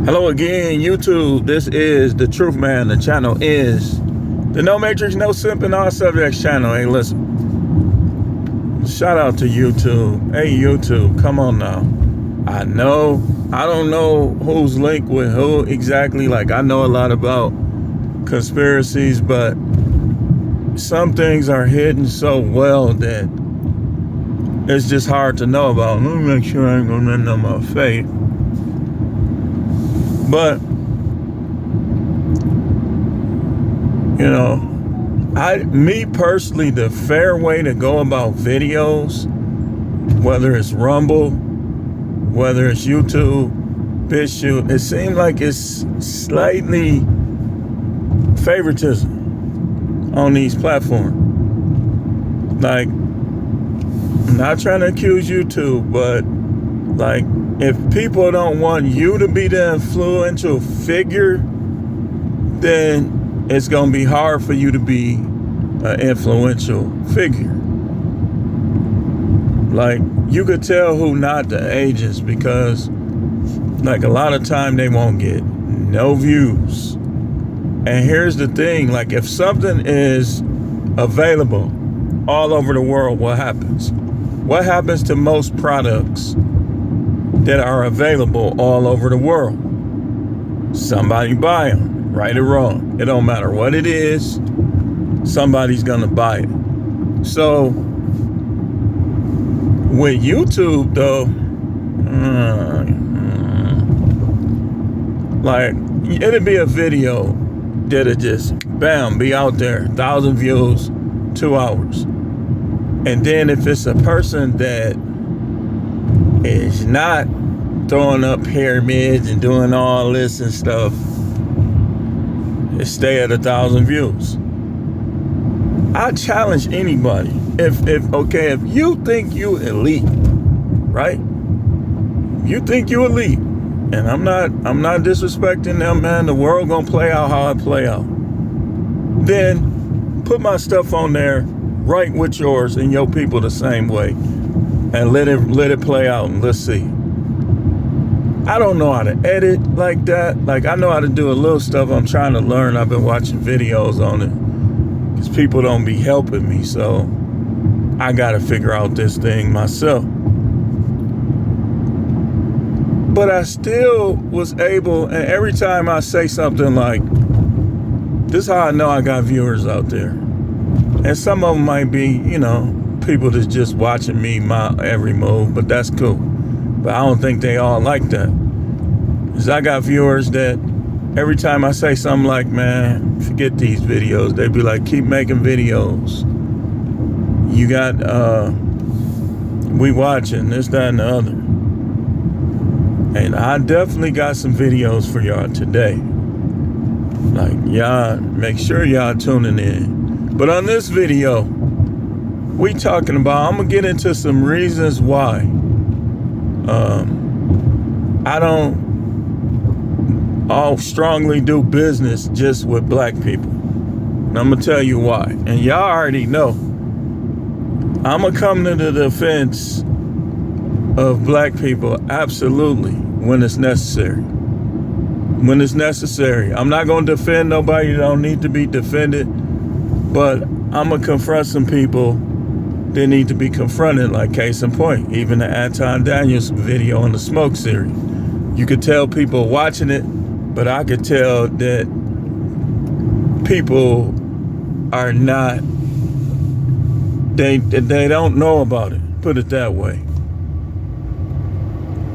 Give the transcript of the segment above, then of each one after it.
Hello again, YouTube. This is The Truth Man. The channel is the No Matrix, No Simp, and All Subjects channel. Hey, listen. Shout out to YouTube. Hey, YouTube, come on now. I don't know who's linked with who exactly. Like, I know a lot about conspiracies, but some things are hidden so well that it's just hard to know about. Let me make sure I ain't gonna know my faith. But, you know, me personally, the fair way to go about videos, whether it's Rumble, whether it's YouTube, BitChute, it seems like it's slightly favoritism on these platforms. Like, I'm not trying to accuse YouTube, but like, if people don't want you to be the influential figure, then it's going to be hard for you to be an influential figure. Like, you could tell who not the agents because, like, a lot of time they won't get no views. And here's the thing, like, if something is available all over the world, what happens? What happens to most products that are available all over the world? Somebody buy them, right or wrong. It don't matter what it is, somebody's gonna buy it. So with YouTube though, like, it'd be a video that'll just bam, be out there, 1,000 views, 2 hours. And then if it's a person that is not throwing up pyramids and doing all this and stuff, it stay at 1,000 views. I challenge anybody. If you think you elite, right? You think you elite, and I'm not disrespecting them, man. The world gonna play out how it play out. Then put my stuff on there, right with yours and your people the same way, and let it play out, and let's see. I don't know how to edit like that. Like, I know how to do a little stuff. I'm trying to learn. I've been watching videos on it because people don't be helping me, so I got to figure out this thing myself. But I still was able, and every time I say something like, this is how I know I got viewers out there. And some of them might be, you know, people that's just watching me, my every move, but that's cool. But I don't think they all like that. Because I got viewers that every time I say something like, man, forget these videos, they be like, keep making videos. You got, we watching this, that, and the other. And I definitely got some videos for y'all today. Like, y'all, make sure y'all tuning in. But on this video, we talking about, I'm gonna get into some reasons why I don't strongly do business just with black people. And I'm gonna tell you why. And y'all already know. I'm gonna come to the defense of black people, absolutely, when it's necessary. When it's necessary. I'm not gonna defend nobody that don't need to be defended, but I'm gonna confront some people that need to be confronted, like case in point, even the Anton Daniels video on the Smoke series. You could tell people watching it, but I could tell that people are not, they don't know about it, put it that way.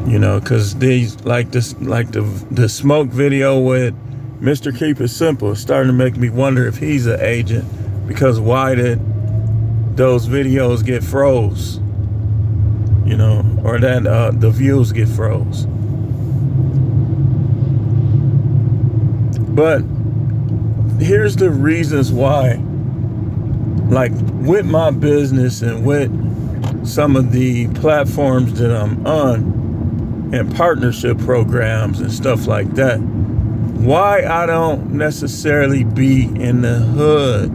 You know, cause these, like this, like the Smoke video with Mr. Keep It Simple is starting to make me wonder if he's an agent, because why did those videos get froze, you know, or that the views get froze. But here's the reasons why, like with my business and with some of the platforms that I'm on and partnership programs and stuff like that, why I don't necessarily be in the hood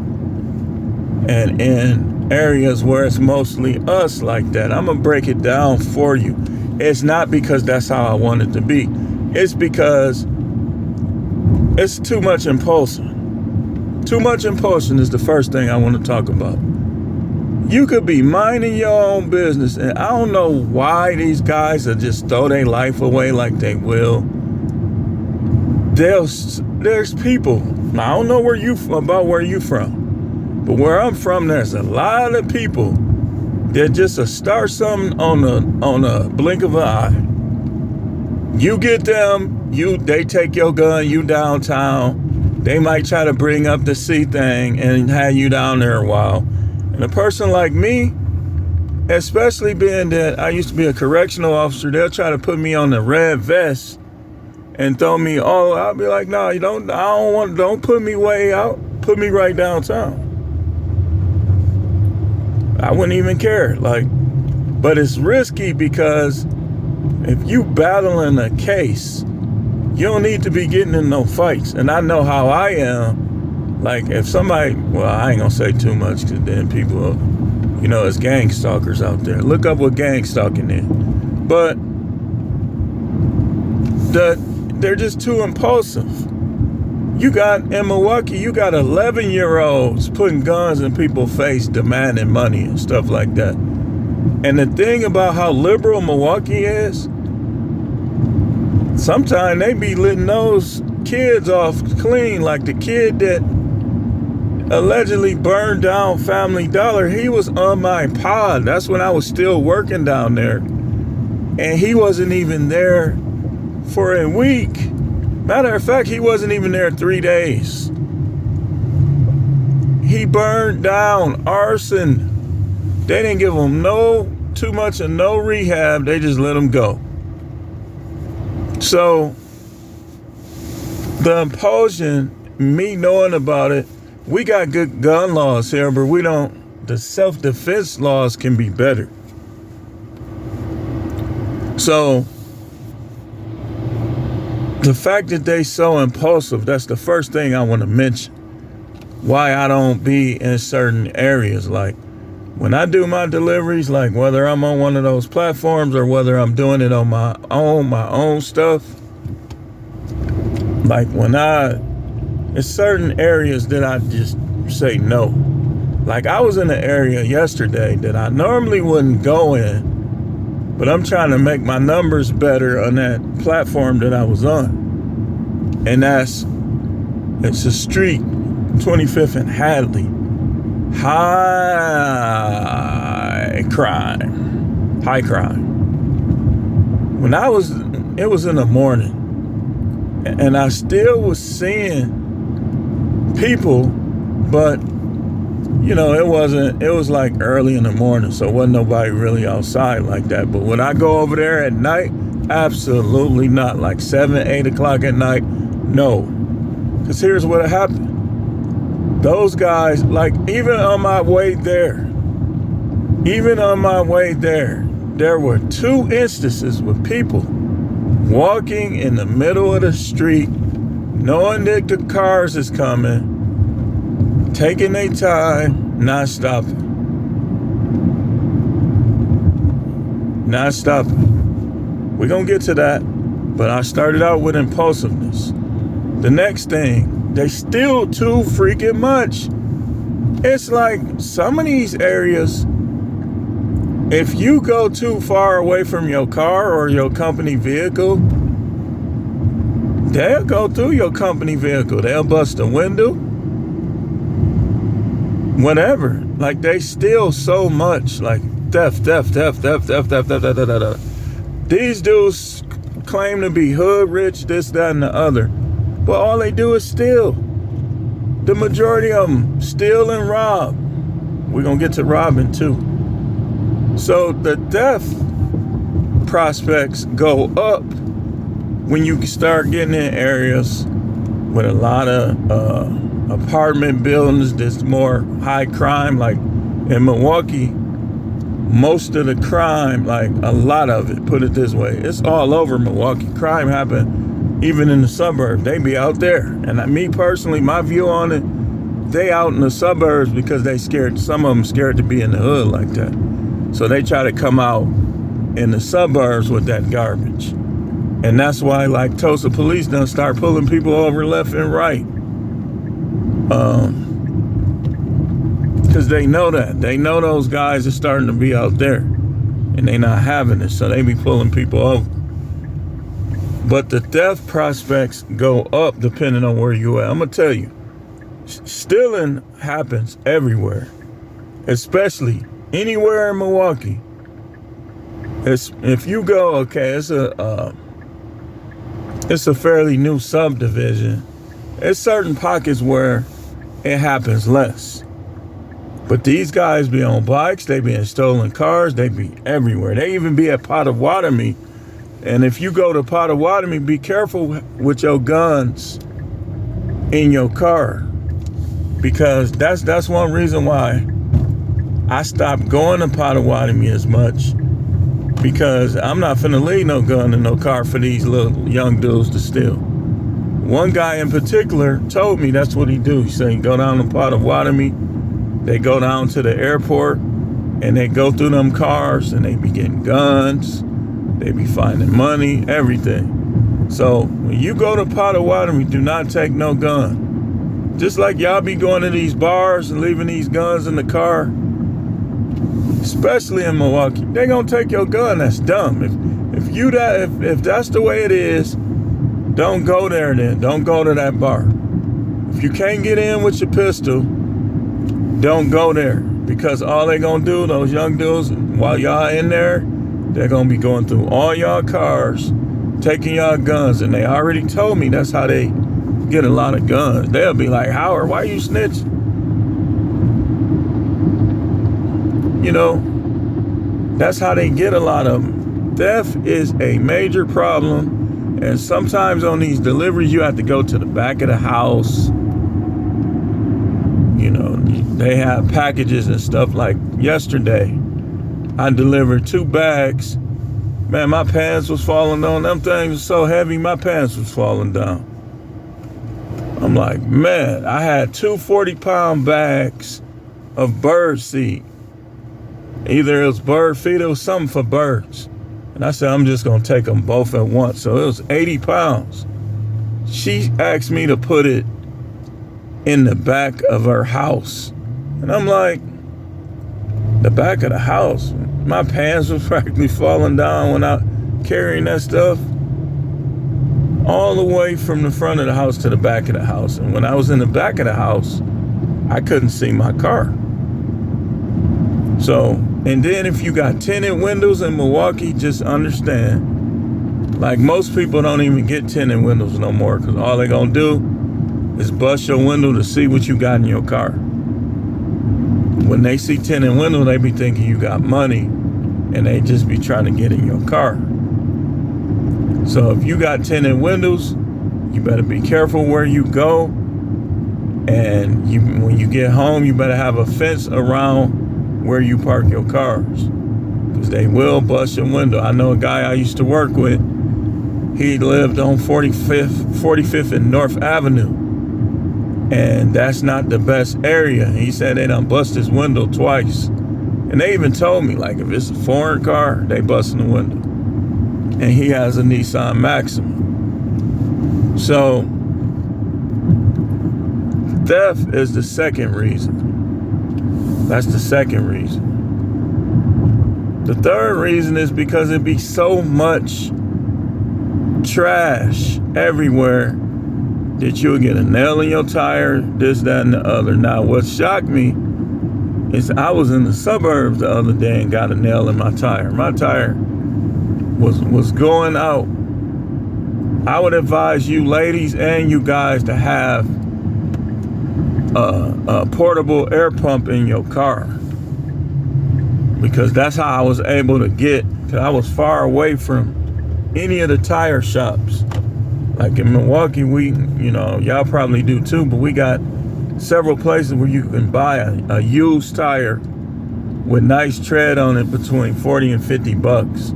and in areas where it's mostly us like that. I'm gonna break it down for you. It's not because that's how I want it to be. It's because it's too much impulsion. Too much impulsion is the first thing I want to talk about. You could be minding your own business, and I don't know why these guys are just throw their life away like they will. There's people. Now, I don't know where you from, but where I'm from, there's a lot of people that just start something on a blink of an eye. You get them, they take your gun, you downtown. They might try to bring up the C thing and have you down there a while. And a person like me, especially being that I used to be a correctional officer, they'll try to put me on the red vest and throw me all. I'll be like, no, don't put me way out. Put me right downtown. I wouldn't even care. But it's risky because if you battling a case, you don't need to be getting in no fights. And I know how I am. Like if somebody, well, I ain't gonna say too much because then people, it's gang stalkers out there. Look up what gang stalking is. But they're just too impulsive. In Milwaukee, you got 11-year-olds putting guns in people's face, demanding money and stuff like that. And the thing about how liberal Milwaukee is, sometimes they be letting those kids off clean. Like the kid that allegedly burned down Family Dollar, he was on my pod. That's when I was still working down there. And he wasn't even there for a week. Matter of fact, he wasn't even there 3 days. He burned down, arson. They didn't give him too much of no rehab. They just let him go. So the impulsion, me knowing about it, we got good gun laws here, but the self-defense laws can be better. So the fact that they so impulsive, that's the first thing I want to mention. Why I don't be in certain areas. Like when I do my deliveries, like whether I'm on one of those platforms or whether I'm doing it on my own stuff. Like it's certain areas that I just say no. Like I was in an area yesterday that I normally wouldn't go in, but I'm trying to make my numbers better on that platform that I was on. And it's a street, 25th and Hadley. High crime. When it was in the morning, and I still was seeing people, but it was like early in the morning, so wasn't nobody really outside like that. But when I go over there at night, absolutely not. Like 7, 8 o'clock at night, no. Because here's what happened. Those guys, like even on my way there, there were 2 instances with people walking in the middle of the street, knowing that the cars is coming, taking their time, not stopping. We're going to get to that, but I started out with impulsiveness. The next thing, they steal too freaking much. It's like some of these areas, if you go too far away from your car or your company vehicle, they'll go through your company vehicle. They'll bust a window. Whatever. Like they steal so much. Like theft. These dudes claim to be hood rich, this, that, and the other. But all they do is steal. The majority of them steal and rob. We're going to get to robbing too. So the theft prospects go up when you start getting in areas with a lot of apartment buildings that's more high crime. Like in Milwaukee, most of the crime, like a lot of it, put it this way, it's all over Milwaukee. Crime happen even in the suburbs. They be out there. And me personally, my view on it, they out in the suburbs because they scared. Some of them scared to be in the hood like that. So they try to come out in the suburbs with that garbage. And that's why, like, Tulsa police done start pulling people over left and right. Because they know that. They know those guys are starting to be out there. And they not having it, so they be pulling people over. But the theft prospects go up depending on where you at. I'm going to tell you, stealing happens everywhere. Especially anywhere in Milwaukee. If you go, okay, it's a fairly new subdivision. There's certain pockets where it happens less. But these guys be on bikes, they be in stolen cars, they be everywhere. They even be at Potawatomi. And if you go to Potawatomi, be careful with your guns in your car. Because that's one reason why I stopped going to Potawatomi as much. Because I'm not finna leave no gun in no car for these little young dudes to steal. One guy in particular told me that's what he do. He said he go down to Potawatomi, they go down to the airport, and they go through them cars, and they be getting guns, they be finding money, everything. So when you go to Potawatomi, do not take no gun. Just like y'all be going to these bars and leaving these guns in the car, especially in Milwaukee, they gonna take your gun. That's dumb. If that's the way it is, don't go there then. Don't go to that bar. If you can't get in with your pistol, don't go there. Because all they gonna do, those young dudes, while y'all in there, they're gonna be going through all y'all cars, taking y'all guns. And they already told me that's how they get a lot of guns. They'll be like, Howard, why you snitching? You know, that's how they get a lot of them. Theft is a major problem. And sometimes on these deliveries, you have to go to the back of the house. You know, they have packages and stuff. Like yesterday, I delivered 2 bags. Man, my pants was falling down. Them things were so heavy, my pants was falling down. I'm like, man, I had 2 40-pound bags of bird seed. Either it was bird feed, it was something for birds. And I said, I'm just going to take them both at once. So it was 80 pounds. She asked me to put it in the back of her house. And I'm like, the back of the house? My pants was practically falling down when I carrying that stuff. All the way from the front of the house to the back of the house. And when I was in the back of the house, I couldn't see my car. So, and then if you got tinted windows in Milwaukee, just understand, like most people don't even get tinted windows no more because all they gonna do is bust your window to see what you got in your car. When they see tinted windows, they be thinking you got money and they just be trying to get in your car. So if you got tinted windows, you better be careful where you go. And when you get home, you better have a fence around where you park your cars, because they will bust your window. I know a guy I used to work with. He lived on 45th and North Avenue, and that's not the best area. He said they done bust his window twice, and they even told me, like, if it's a foreign car, they busting the window. And he has a Nissan Maxima. So theft is the second reason. That's the second reason. The third reason is because it be so much trash everywhere that you'll get a nail in your tire, this, that, and the other. Now, what shocked me is I was in the suburbs the other day and got a nail in my tire. My tire was going out. I would advise you ladies and you guys to have a portable air pump in your car, because that's how I was able to get, because I was far away from any of the tire shops. Like in Milwaukee, y'all probably do too, but we got several places where you can buy a used tire with nice tread on it between 40 and 50 bucks.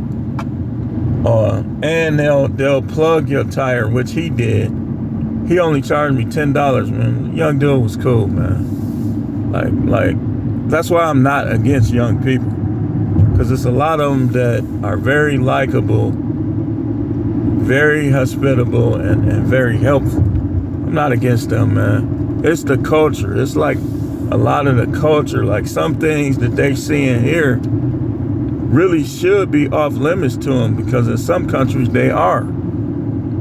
And they'll plug your tire, which he did. He only charged me $10, man. The young dude was cool, man. Like that's why I'm not against young people, because there's a lot of them that are very likable, very hospitable and very helpful. I'm not against them, man. It's the culture. It's like a lot of the culture, like some things that they see in here really should be off limits to them, because in some countries they are.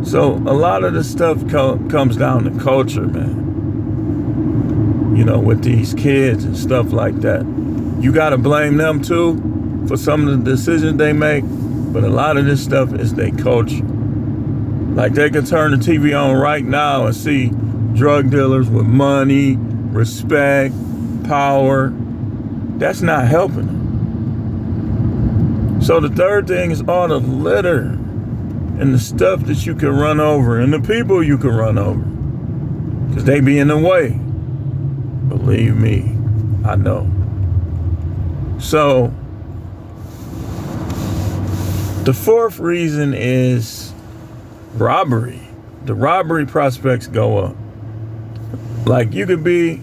So a lot of the stuff comes down to culture, man. With these kids and stuff like that. You got to blame them too for some of the decisions they make, but a lot of this stuff is their culture. Like, they can turn the TV on right now and see drug dealers with money, respect, power. That's not helping them. So the third thing is all the litter and the stuff that you can run over and the people you can run over, because they be in the way. Believe me, I know. So the fourth reason is robbery. The robbery prospects go up. Like, you be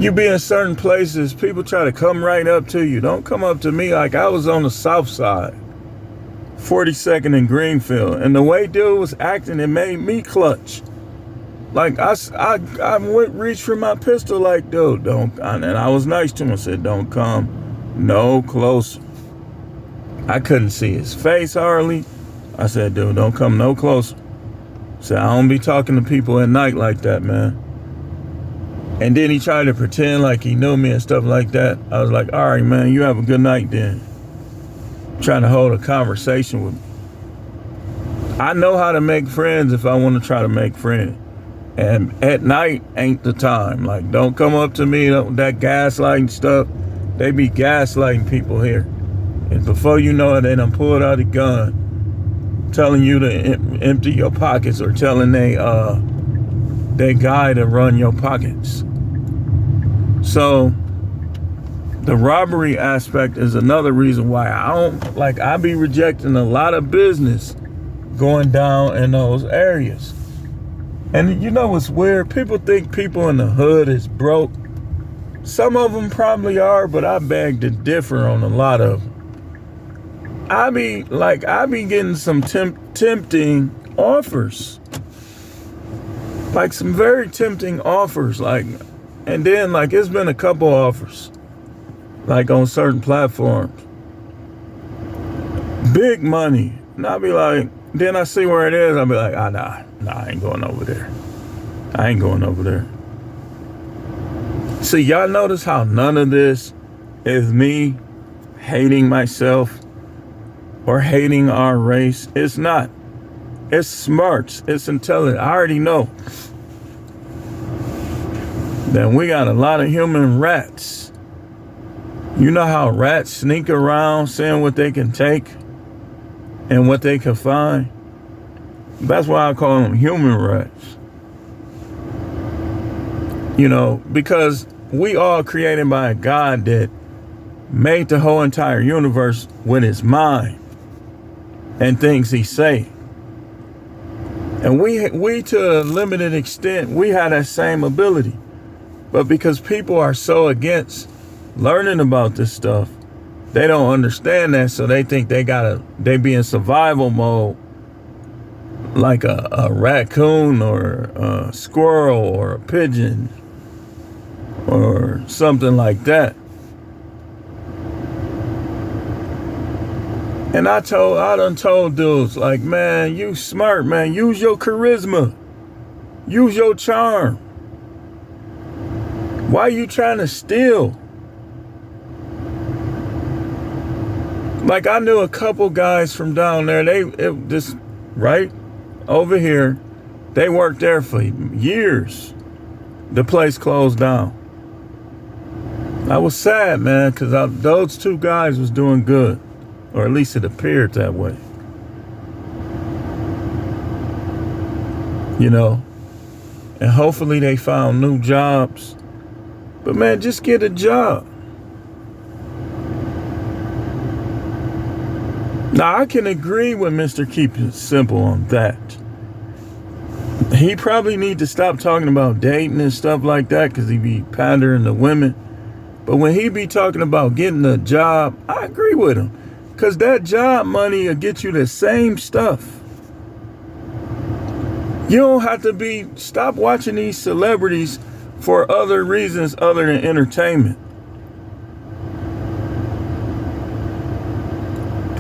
in certain places, people try to come right up to you. Don't come up to me. Like, I was on the south side, 42nd and Greenfield, and the way dude was acting, it made me clutch. Like, I reached for my pistol, like, dude, don't, and I was nice to him. I said, don't come no closer. I couldn't see his face hardly. I said, dude, don't come no closer. I said, I don't be talking to people at night like that, man. And then he tried to pretend like he knew me and stuff like that. I was like, all right, man, you have a good night then. Trying to hold a conversation with me. I know how to make friends if I want to try to make friends. And at night ain't the time. Like, don't come up to me, that gaslighting stuff. They be gaslighting people here. And before you know it, they done pulled out a gun, telling you to empty your pockets, or telling they guy to run your pockets. So the robbery aspect is another reason why I be rejecting a lot of business going down in those areas. And what's weird? People think people in the hood is broke. Some of them probably are, but I beg to differ on a lot of them. I be getting some tempting offers. Like, some very tempting offers. Like, and then, like, it's been a couple offers, like, on certain platforms. Big money. And I be like, then I see where it is. I'll be like, nah, I ain't going over there. I ain't going over there. See, y'all notice how none of this is me hating myself or hating our race? It's not. It's smarts. It's intelligent. I already know that we got a lot of human rats. You know how rats sneak around seeing what they can take and what they can find? That's why I call them human rats. Because we all created by a God that made the whole entire universe with his mind and things he say. And we to a limited extent, we have that same ability. But because people are so against learning about this stuff, they don't understand that, so they think they be in survival mode, like a raccoon or a squirrel or a pigeon or something like that. And I done told dudes, like, man, you smart, man. Use your charisma. Use your charm. Why are you trying to steal? Like, I knew a couple guys from down there. Just right over here, they worked there for years. The place closed down. I was sad, man, because those two guys was doing good. Or at least it appeared that way. And hopefully they found new jobs. But, man, just get a job. Now, I can agree with Mr. Keep It Simple on that. He probably need to stop talking about dating and stuff like that, because he be pandering to women. But when he be talking about getting a job, I agree with him. Because that job money will get you the same stuff. You don't have to stop watching these celebrities for other reasons other than entertainment.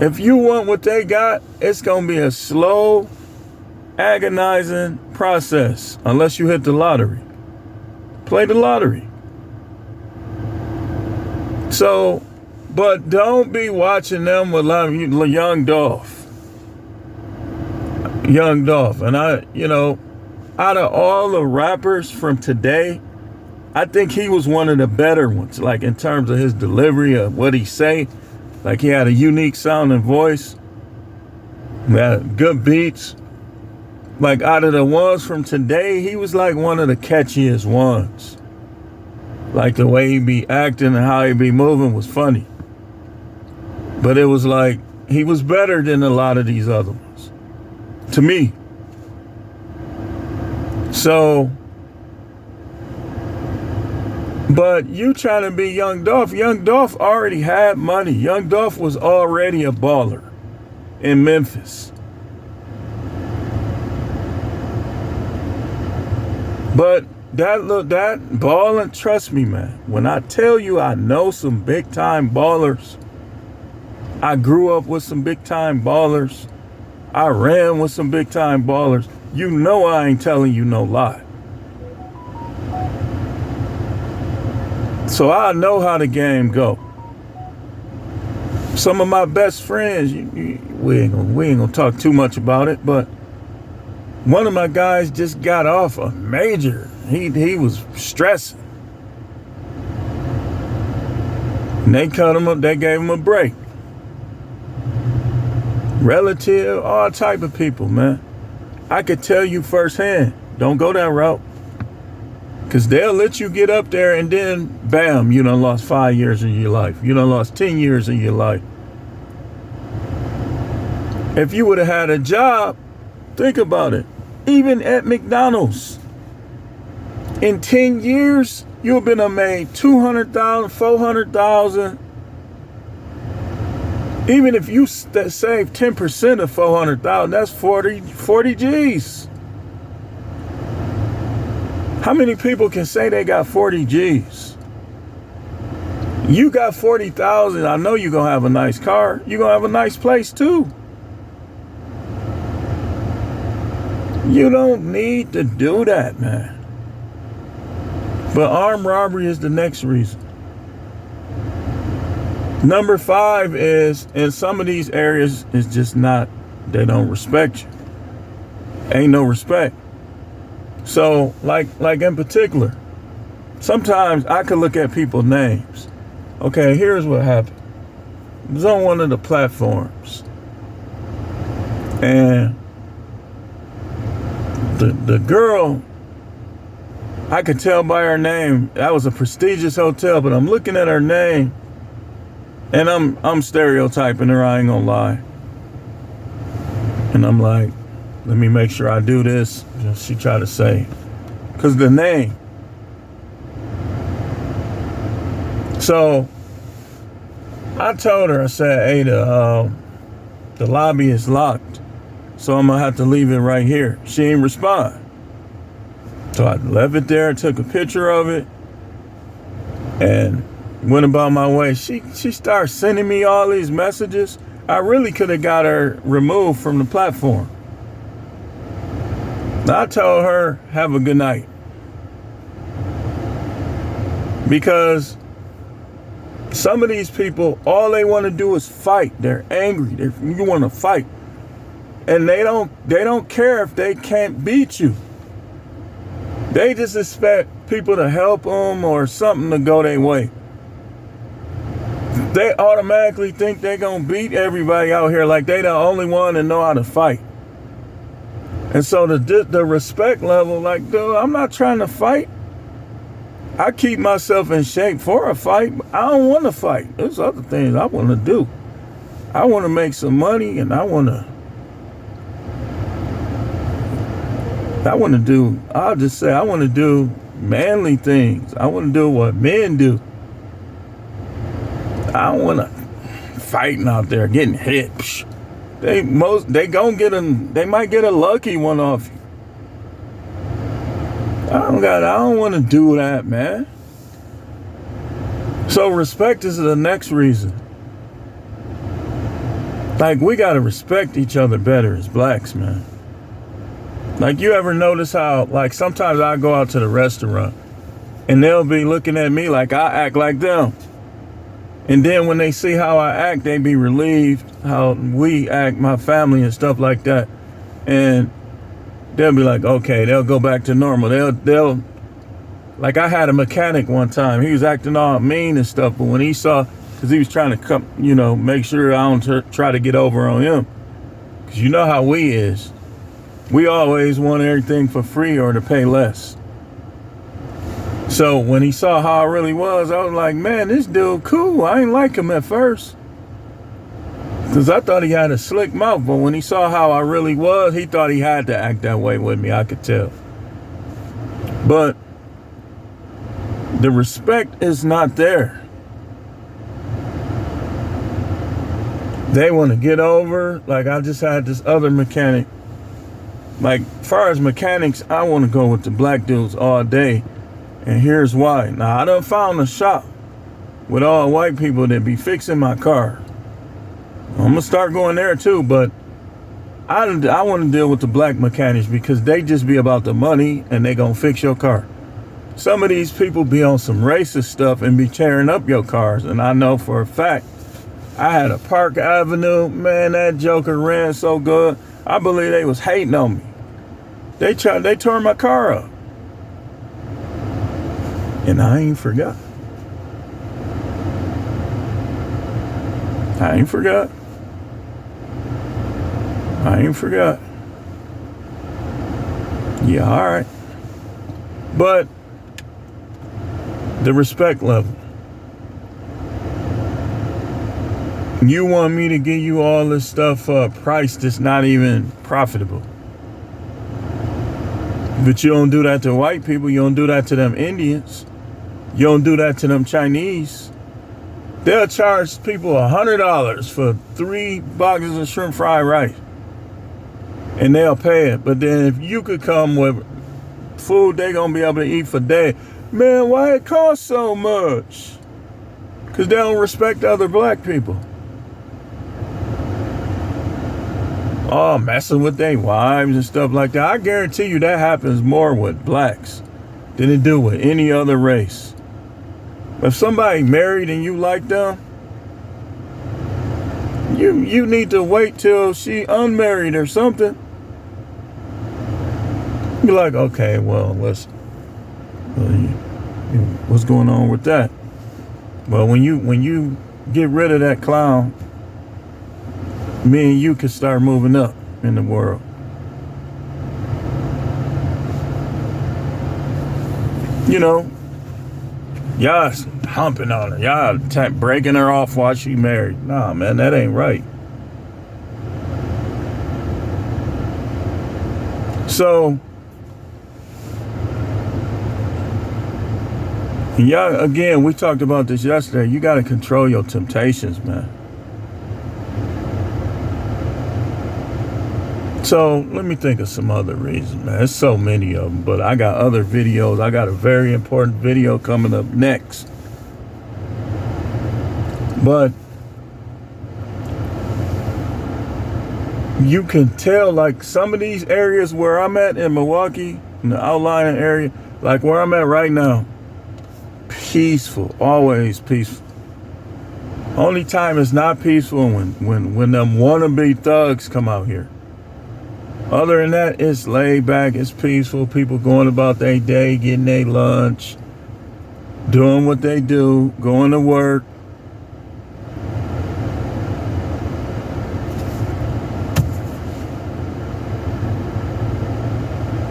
If you want what they got, it's going to be a slow, agonizing process unless you hit the lottery. Play the lottery. So, but don't be watching them with Young Dolph. Young Dolph. And out of all the rappers from today, I think he was one of the better ones, like in terms of his delivery of what he say. Like he had a unique sounding voice, had good beats. Like out of the ones from today, he was like one of the catchiest ones. Like the way he be acting and how he be moving was funny. But it was like, he was better than a lot of these other ones. To me. So, but you trying to be Young Dolph. Young Dolph already had money. Young Dolph was already a baller in Memphis. But that balling, trust me, man. When I tell you I know some big time ballers, I grew up with some big time ballers, I ran with some big time ballers, you know I ain't telling you no lie. So I know how the game go. Some of my best friends, we ain't gonna talk too much about it, but one of my guys just got off a major. He was stressing. And they cut him up, they gave him a break. Relative, all type of people, man. I could tell you firsthand, don't go that route. Because they'll let you get up there and then, bam, you done lost 5 years of your life. You done lost 10 years of your life. If you would have had a job, think about it. Even at McDonald's, in 10 years, you've been made $200,000, $400,000. Even if you save 10% of $400,000, that's 40 G's. How many people can say they got 40 G's? You got 40,000. I know you're going to have a nice car. You're going to have a nice place too. You don't need to do that, man. But armed robbery is the next reason. Number 5 is, in some of these areas, it's just not, they don't respect you. Ain't no respect. So, like in particular, sometimes I could look at people's names. Okay, here's what happened. It was on one of the platforms. And the girl, I could tell by her name, that was a prestigious hotel, but I'm looking at her name and I'm stereotyping her, I ain't gonna lie. And I'm like, let me make sure I do this. She tried to say, because the name. So I told her, I said, hey, the lobby is locked, so I'm gonna have to leave it right here. She ain't respond. So I left it there, took a picture of it, and went about my way. She started sending me all these messages. I really could have got her removed from the platform. I told her, have a good night. Because some of these people, all they want to do is fight. They're angry. You want to fight. And they don't care if they can't beat you. They just expect people to help them or something to go their way. They automatically think they're going to beat everybody out here like they the only one that know how to fight. And so the respect level, like, dude, I'm not trying to fight. I keep myself in shape for a fight, but I don't want to fight. There's other things I want to do. I want to make some money, and I want to do manly things. I want to do what men do. I don't want to fighting out there, getting hit. Psh, they might get a lucky one off you. I don't want to do that, man. So respect is the next reason. Like, we got to respect each other better as blacks, man. Like, you ever notice how, like, sometimes I go out to the restaurant and they'll be looking at me like I act like them. And then when they see how I act, they be relieved how we act, my family and stuff like that. And they'll be like, okay, they'll go back to normal. They'll like, I had a mechanic one time. He was acting all mean and stuff, but when he saw, because he was trying to come, make sure I don't try to get over on him. Because you know how we is. We always want everything for free or to pay less. So when he saw how I really was, I was like, man, this dude cool. I ain't like him at first, because I thought he had a slick mouth. But when he saw how I really was, he thought he had to act that way with me. I could tell. But the respect is not there. They want to get over. Like, I just had this other mechanic. Like, as far as mechanics, I want to go with the black dudes all day. And here's why. Now, I done found a shop with all white people that be fixing my car. I'm going to start going there too, but I want to deal with the black mechanics because they just be about the money and they going to fix your car. Some of these people be on some racist stuff and be tearing up your cars. And I know for a fact, I had a Park Avenue, man, that joker ran so good. I believe they was hating on me. They tore my car up. And I ain't forgot. I ain't forgot. Yeah, all right. But the respect level. You want me to give you all this stuff for a price that's not even profitable. But you don't do that to white people. You don't do that to them Indians. You don't do that to them Chinese. They'll charge people $100 for 3 boxes of shrimp fried rice. And they'll pay it. But then if you could come with food they're going to be able to eat for days. Man, why it costs so much? Because they don't respect other black people. Oh, messing with their wives and stuff like that. I guarantee you that happens more with blacks than it do with any other race. If somebody married and you like them, you need to wait till she unmarried or something. Be like, okay, well, listen, what's going on with that? Well, when you get rid of that clown, me and you can start moving up in the world. Y'all humping on her. Y'all breaking her off while she married. Nah, man, that ain't right. So, y'all, again, we talked about this yesterday. You got to control your temptations, man. So let me think of some other reasons, man. There's so many of them, but I got other videos. I got a very important video coming up next. But you can tell, like, some of these areas where I'm at in Milwaukee, in the outlying area, like where I'm at right now, peaceful, always peaceful. Only time it's not peaceful when them wannabe thugs come out here. Other than that, it's laid back, it's peaceful. People going about their day, getting their lunch, doing what they do, going to work.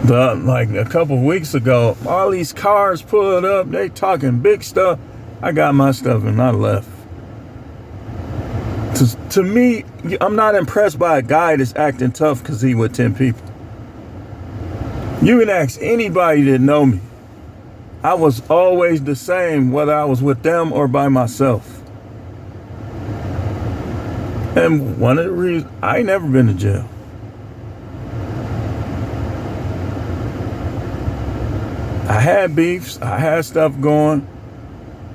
But like a couple weeks ago, all these cars pulled up, they talking big stuff. I got my stuff and I left. To me, I'm not impressed by a guy that's acting tough because he with 10 people. You can ask anybody that know me. I was always the same, whether I was with them or by myself. And one of the reasons, I ain't never been to jail. I had beefs. I had stuff going.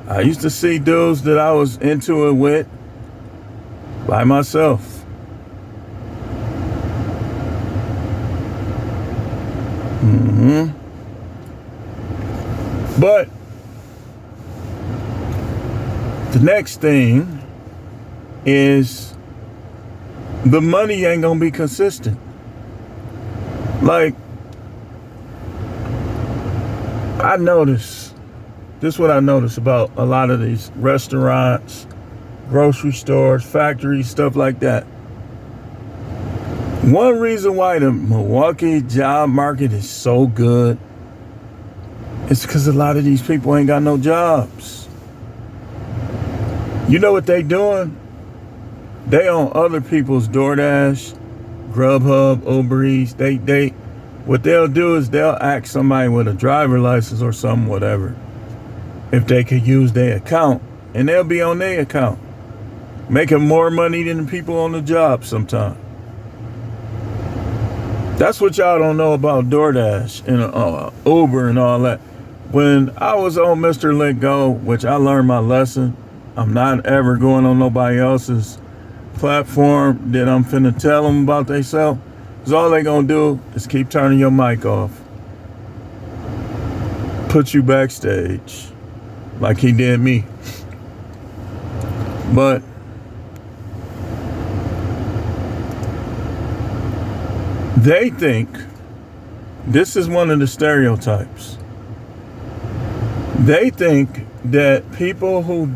I used to see dudes that I was into it with by myself. But the next thing is the money ain't gonna be consistent. Like, this is what I notice about a lot of these restaurants, grocery stores, factories, stuff like that. One reason why the Milwaukee job market is so good is because a lot of these people ain't got no jobs. You know what they doing? They on other people's DoorDash, Grubhub, Uber Eats. What they'll do is they'll ask somebody with a driver license or something, whatever, if they could use their account, and they'll be on their account, making more money than the people on the job sometimes. That's what y'all don't know about DoorDash and Uber and all that. When I was on Mr. Let Go, which I learned my lesson, I'm not ever going on nobody else's platform that I'm finna tell them about themselves. Because all they gonna do is keep turning your mic off, put you backstage like he did me. But they think, this is one of the stereotypes, they think that people who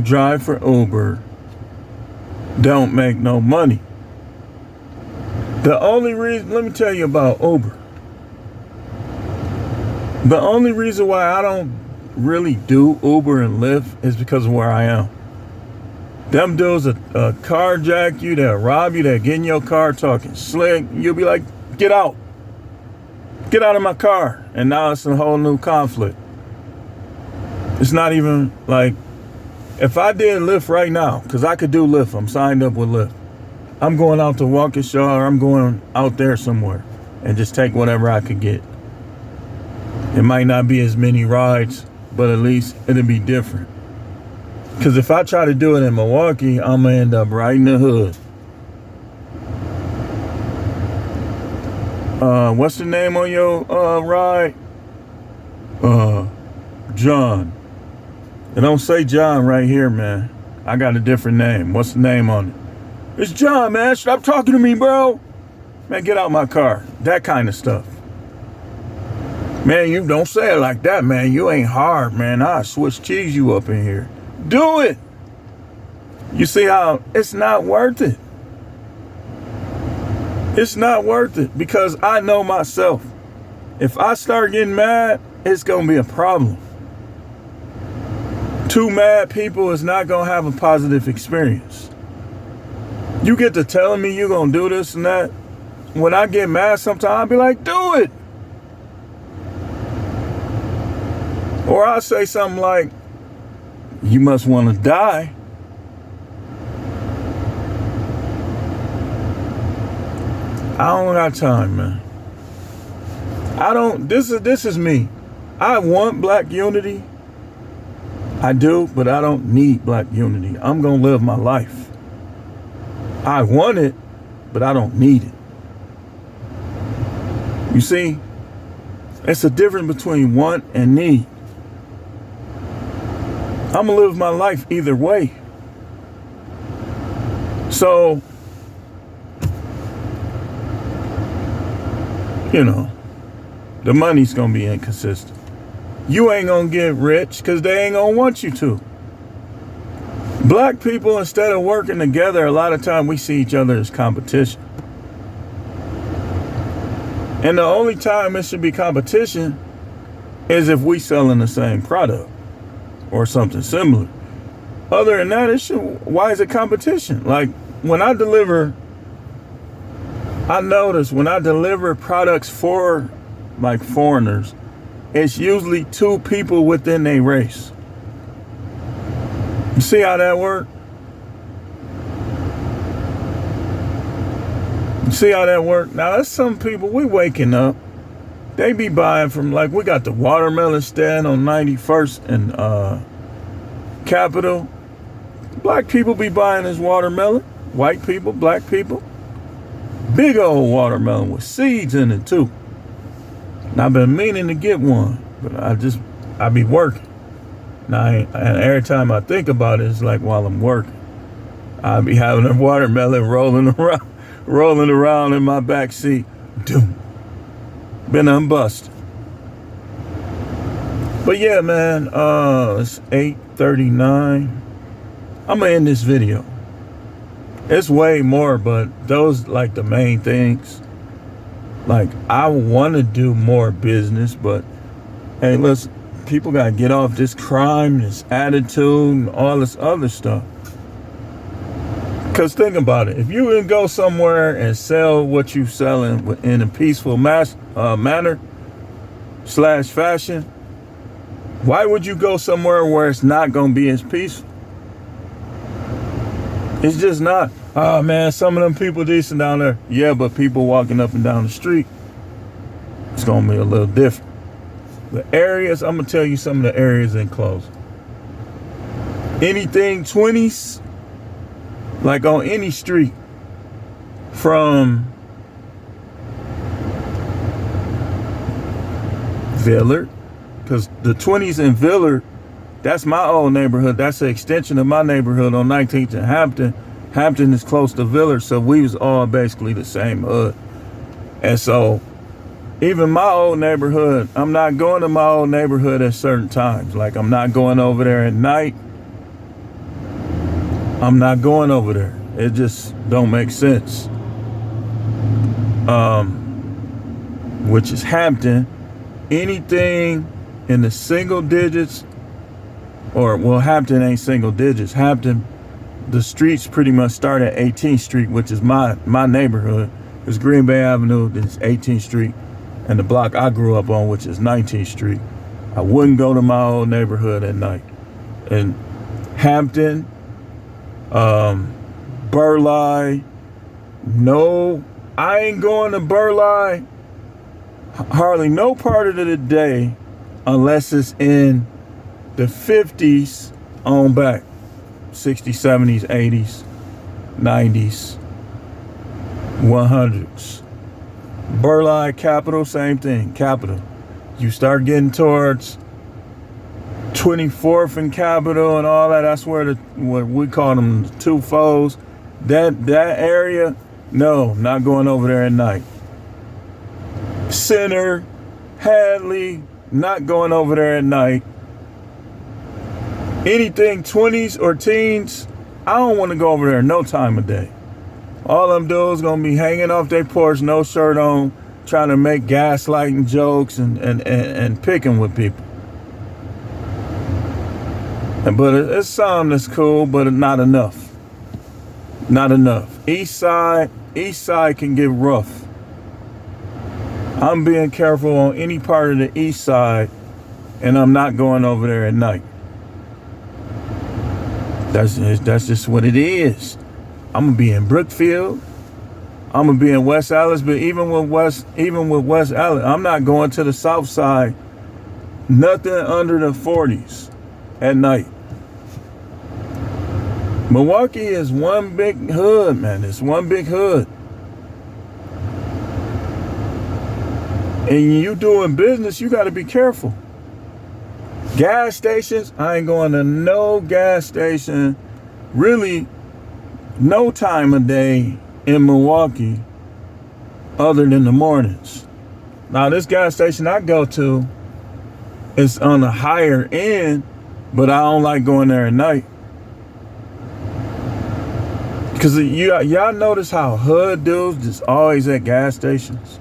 drive for Uber don't make no money. The only reason, let me tell you about Uber. The only reason why I don't really do Uber and Lyft is because of where I am. Them dudes carjack you, they'll rob you, they'll get in your car talking slick. You'll be like, get out. Get out of my car. And now it's a whole new conflict. It's not even like, if I did Lyft right now, because I could do Lyft, I'm signed up with Lyft. I'm going out to Waukesha, or I'm going out there somewhere and just take whatever I could get. It might not be as many rides, but at least it'll be different. Because if I try to do it in Milwaukee, I'm going to end up right in the hood. What's the name on your ride? John. It don't say John right here, man. I got a different name. What's the name on it? It's John, man. Stop talking to me, bro. Man, get out my car. That kind of stuff. Man, you don't say it like that, man. You ain't hard, man. I'll Swiss cheese you up in here. Do it. You see how it's not worth it. It's not worth it because I know myself. If I start getting mad, it's going to be a problem. Two mad people is not going to have a positive experience. You get to telling me you're going to do this and that. When I get mad sometimes, I'll be like, do it. Or I'll say something like, you must want to die. I don't got time, man. This is me. I want black unity. I do, but I don't need black unity. I'm going to live my life. I want it, but I don't need it. You see, it's a difference between want and need. I'm going to live my life either way. So, the money's going to be inconsistent. You ain't going to get rich because they ain't going to want you to. Black people, instead of working together, a lot of time we see each other as competition. And the only time it should be competition is if we selling the same product or something similar. Other than that, why is it competition? Like when I notice when I deliver products for like foreigners, it's usually two people within a race. You see how that works? See how that work? Now, there's some people, we waking up, they be buying from, like, we got the watermelon stand on 91st and Capitol. Black people be buying this watermelon. White people, black people. Big old watermelon with seeds in it, too. And I've been meaning to get one, but I be working. Now, and every time I think about it, it's like while I'm working. I be having a watermelon rolling around in my back seat. Doom. Been unbusted. But yeah, man, it's 8:39. I'm gonna end this video. It's way more, but those like the main things. Like, I want to do more business, but hey, listen, people gotta get off this crime, this attitude, and all this other stuff. Because think about it. If you can go somewhere and sell what you're selling in a peaceful manner / fashion, why would you go somewhere where it's not going to be as peaceful? It's just not. Oh, man, some of them people decent down there. Yeah, but people walking up and down the street, it's going to be a little different. The areas, I'm going to tell you some of the areas enclosed. Anything 20s, like on any street from Villard, because the 20s in Villard, that's my old neighborhood. That's an extension of my neighborhood on 19th and Hampton. Hampton is close to Villard, so we was all basically the same hood. And so even my old neighborhood, I'm not going to my old neighborhood at certain times. Like, I'm not going over there at night. I'm not going over there. It just don't make sense. Which is Hampton. Anything in the single digits, or, well, Hampton ain't single digits. Hampton, the streets pretty much start at 18th Street, which is my neighborhood. It's Green Bay Avenue, it's 18th Street, and the block I grew up on, which is 19th Street. I wouldn't go to my old neighborhood at night. And Hampton, Burleigh, no, I ain't going to Burleigh hardly no part of the day unless it's in the 50s on back. 60s, 70s, 80s, 90s, 100s. Burleigh, Capitol, same thing. Capitol. You start getting towards 24th and Capitol and all that. That's where what we call them the two foes. That area, no, not going over there at night. Center, Hadley, not going over there at night. Anything 20s or teens, I don't want to go over there no time of day. All them dudes gonna be hanging off their porch, no shirt on, trying to make gaslighting jokes and picking with people. But it's some that's cool, but not enough. Not enough. East side can get rough. I'm being careful on any part of the east side, and I'm not going over there at night. That's just what it is. I'm gonna be in Brookfield. I'm gonna be in West Allis, but even with West Allis, I'm not going to the south side. Nothing under the 40s at night. Milwaukee is one big hood, man. It's one big hood. And you doing business, you got to be careful. Gas stations, I ain't going to no gas station, really no time of day in Milwaukee other than the mornings. Now, this gas station I go to is on the higher end, but I don't like going there at night. Because y'all notice how hood dudes just always at gas stations?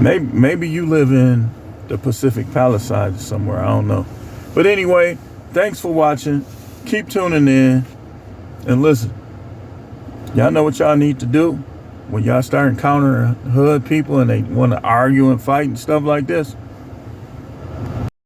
Maybe you live in the Pacific Palisades somewhere. I don't know. But anyway, thanks for watching. Keep tuning in. And listen, y'all know what y'all need to do when y'all start encountering hood people and they want to argue and fight and stuff like this.